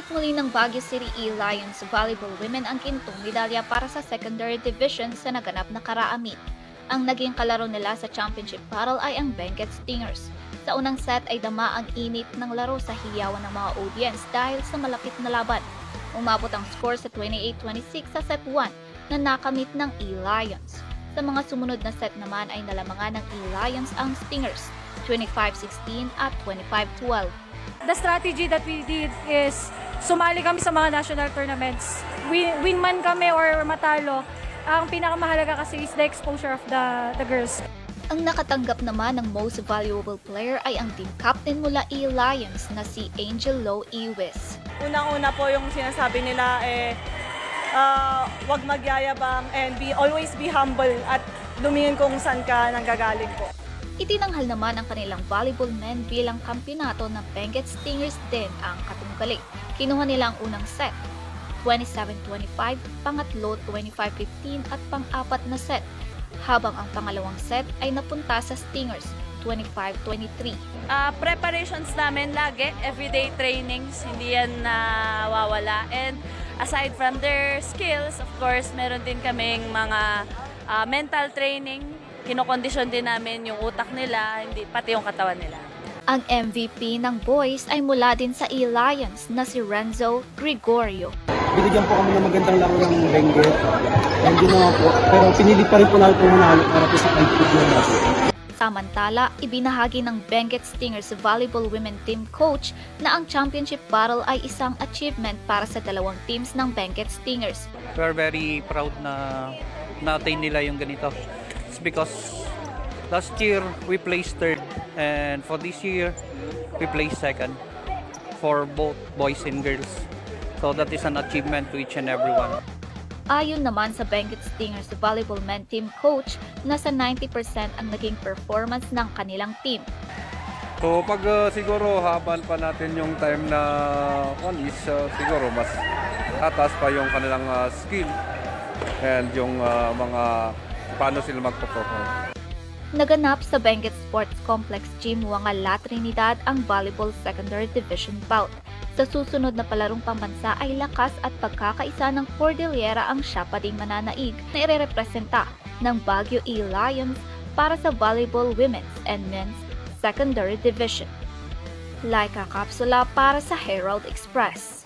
Ginit muli ng Baguio City E-Lions Volleyball Women ang gintong medalya para sa secondary division sa naganap na karaamit. Ang naging kalaro nila sa championship battle ay ang Benguet Stingers. Sa unang set ay dama ang init ng laro sa hiyawan ng mga audience dahil sa malapit na laban. Umabot ang score sa 28-26 sa set 1 na nakamit ng E-Lions. Sa mga sumunod na set naman ay nalamangan ng E-Lions ang Stingers, 25-16 at 25-12. The strategy that we did is sumali kami sa mga national tournaments. Win man kami or matalo, ang pinakamahalaga kasi is the exposure of the girls. Ang nakatanggap naman ng most valuable player ay ang team captain mula E-Lions na si Angel Lo Iwis. Unang-una po yung sinasabi nila wag magyayabang and always be humble at lumingin kung saan ka nanggagaling po. Itinanghal naman ang kanilang volleyball men bilang kampiyonato ng Benguet Stingers din ang katunggali. Kinuha nila ang unang set, 27-25, pangatlo 25-15 at pang-apat na set, habang ang pangalawang set ay napunta sa Stingers, 25-23. Preparations namin lagi, everyday trainings, hindi yan nawawala. And aside from their skills, of course, meron din kaming mga mental training. Kinokondisyon din namin yung utak nila, hindi pati yung katawan nila. Ang MVP ng boys ay mula din sa E-Lions na si Renzo Gregorio. Binigyan po kami ng magandang laro ng Benguet. Hindi naman po, pero pinili pa rin po namin po manalo para po sa competition natin. Samantala, ibinahagi ng Benguet Stingers Volleyball Women Team Coach na ang championship battle ay isang achievement para sa dalawang teams ng Benguet Stingers. We are very proud na na-attain nila yung ganito. It's because last year we placed third and for this year we placed second for both boys and girls. So that is an achievement to each and every one. Ayon naman sa Benguet Stingers Volleyball Men Team Coach, nasa 90% ang naging performance ng kanilang team. So pag siguro habang pa natin yung time na one is siguro mas tatas pa yung kanilang skill and yung mga paano sila magpo-perform. Naganap sa Benguet Sports Complex Gym Wanga La Trinidad ang Volleyball Secondary Division bout. Sa susunod na palarong pambansa ay lakas at pagkakaisa ng Cordillera ang siya pa ding mananaig na irerepresenta ng Baguio E-Lions para sa Volleyball Women's and Men's Secondary Division. Laika Kapsula para sa Herald Express.